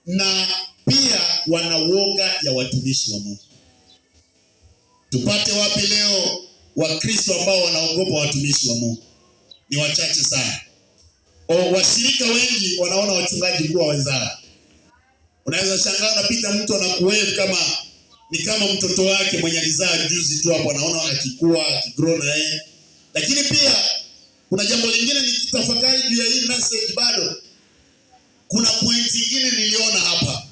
na pia wana woga ya watumishi wa Mungu. Tupate wapi leo Wakristo ambao wanaogopa watumishi wa Mungu? Ni wachache sana. Washirika wengi wanaona wachungaji kuwa wenzao. Unaweza shangaa unapita mtu anakuwave kama ni kama mtoto wake mwenye alizaa juzi tu hapo, anaona akikua, akigrow na yeye. Lakini pia kuna jambo lingine nikitafakari juu ya hii message bado. Kuna point nyingine niliona hapa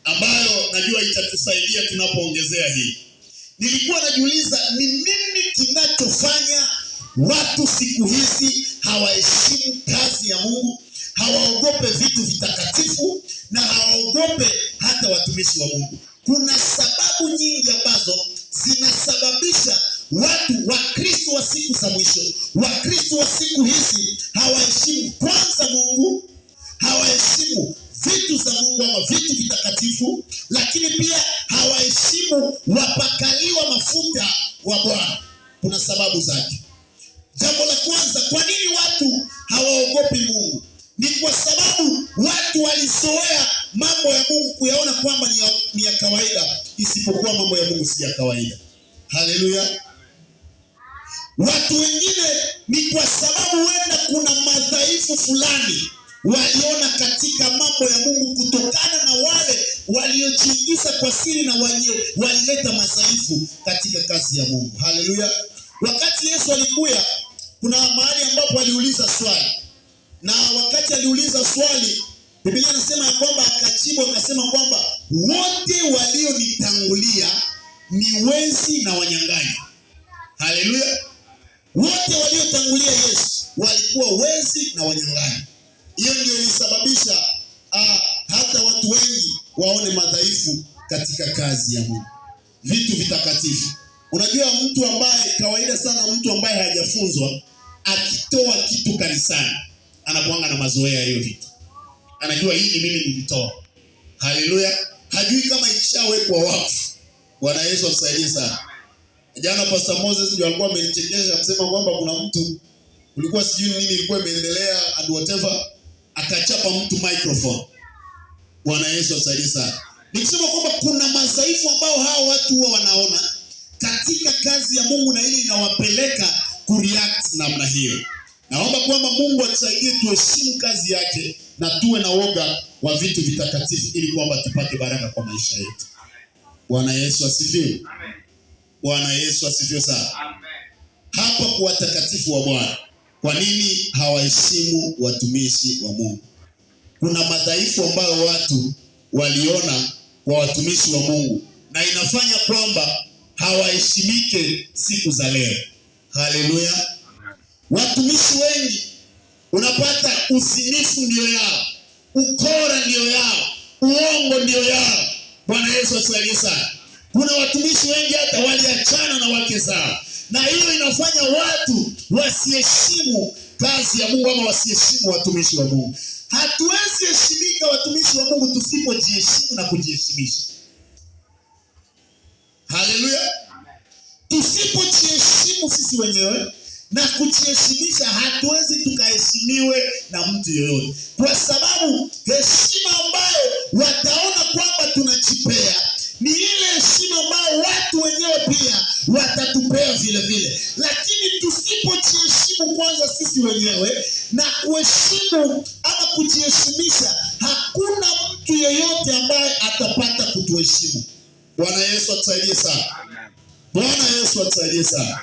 ambayo najua itatusaidia tunapoongezea hii. Nilikuwa najiuliza ni nini kinachofanya watu siku hizi hawaheshimu kazi ya Mungu, hawaogope vitu vitakatifu na hawaogope hata watumishi wa Mungu. Kuna sababu nyingi ambazo zinasababisha watu Wakristo wa siku za mwisho, Wakristo wa siku hizi hawaheshimu kwanza Mungu, hawaheshimu vitu za Mungu ama vitu vitakatifu, lakini pia hawaheshimu wapakaliwa mafuta wa Bwana. Kuna sababu zake. Jambo la kwanza, kwa nini watu hawaogopi Mungu? Ni kwa sababu watu walizoea mambo ya Mungu kuyaona kwamba ni ya kawaida, isipokuwa mambo ya Mungu si ya kawaida. Haleluya. Watu wengine ni kwa sababu wenda kuna madhaifu fulani waliona katika mambo ya Mungu kutokana na wale waliojiingiza kwa siri na walileta madhaifu katika kazi ya Mungu. Haleluya. Wakati Yesu alikuja, kuna mahali ambapo aliuliza swali. Na wakati aliuliza swali, Biblia inasema ya kwamba akajibu akasema kwamba wote walionitangulia ni wezi na wanyang'anyi. Haleluya. Wote waliotangulia Yesu walikuwa wezi na wanyang'anyi. Hiyo ndio ilisababisha hata watu wengi waone madhaifu katika kazi ya Mungu. Vitu vitakatifu. Unajua mtu ambaye kawaida sana, mtu ambaye hajafunzwa akitoa kitu kanisani anakuanga na mazoea hiyo vitu. Anajua hii ni mimi nilitoa. Haleluya. Hajui kama ikishawekwa wakfu. Bwana Yesu atusaidie sana. Jana Pastor Moses ndio alikuwa amenichekesha kusema kwamba kuna mtu ulikuwa sijui nini ilikuwa imeendelea and whatever, akachapa mtu microphone. Bwana Yesu atusaidie sana. Nikisema kwamba kuna madhaifu ambao hao watu huwa wanaona katika kazi ya Mungu na ile inawapeleka kureact namna hiyo. Naomba kwamba Mungu atusaidie tuheshimu kazi yake na tuwe na woga wa vitu vitakatifu ili kwamba tupate baraka kwa maisha yetu. Bwana Yesu asifiwe. Amen. Bwana Yesu asifiwe sana. Amen. Hapa kwa watakatifu wa Bwana, kwa nini hawaheshimu watumishi wa Mungu? Kuna madhaifu ambayo watu waliona kwa watumishi wa Mungu na inafanya kwamba hawaheshimike siku za leo. Haleluya. Watumishi wengi unapata uzinifu ndio yao, ukora ndio yao, uongo ndio yao. Bwana Yesu atusaidie sana. Kuna watumishi wengi hata waliachana na wake zao, na hiyo inafanya watu wasiheshimu kazi ya Mungu ama wasiheshimu watumishi wa Mungu. Hatuwezi heshimika watumishi wa Mungu tusipojiheshimu na kujiheshimisha. Haleluya. Tusipojiheshimu sisi wenyewe na kujiheshimisha, hatuwezi tukaheshimiwe na mtu yoyote. Kwa sababu heshima ambayo wataona kwamba tunajipea ni ile heshima ambayo watu wenyewe pia watatupea vile vile. Lakini tusipojiheshimu kwanza sisi wenyewe na kuheshimu ama kujiheshimisha, hakuna mtu yeyote ambaye atapata kutuheshimu. Bwana Yesu atusaidie sana. Bwana Yesu atusaidie sana.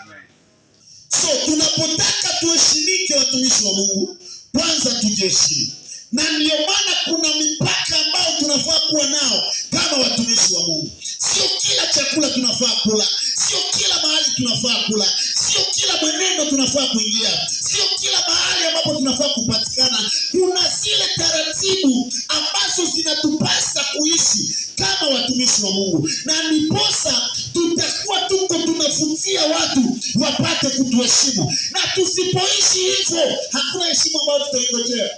So tunapotaka tuheshimike watumishi wa Mungu, kwanza tujiheshimu. Na ndio maana kuna mipaka ambayo tunafaa kuwa nao kama watumishi wa Mungu. Sio kila chakula tunafaa kula, sio kila mahali tunafaa kula, sio kila mwenendo tunafaa kuingia, sio kila mahali ambapo tunafaa kupatikana. Kuna zile taratibu ambazo zinatupasa kuishi kama watumishi wa Mungu. Na ndiposa tutakuwa tunafutia watu wapate kutuheshimu. Na tusipoishi hivyo, hakuna heshima ambayo tutaingojea.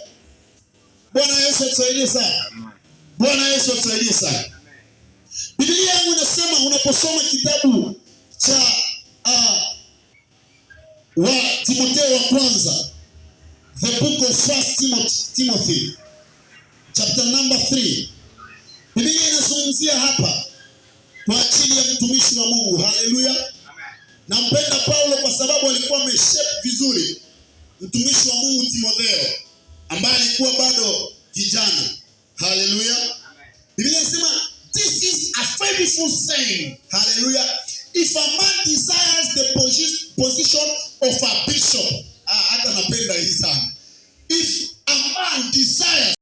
Bwana Yesu atusaidie sana. Bwana Yesu atusaidie sana. Biblia yangu inasema unaposoma kitabu cha wa Timotheo wa kwanza, the book of 1 Timothy chapter number 3, ninachozungumzia hapa kwa ajili ya mtumishi wa Mungu. Haleluya. Nampenda Paulo kwa sababu alikuwa ameshape vizuri mtumishi wa Mungu Timotheo ambaye alikuwa bado kijana. Haleluya. Biblia inasema this is a faithful saying. Haleluya. If a man desires the position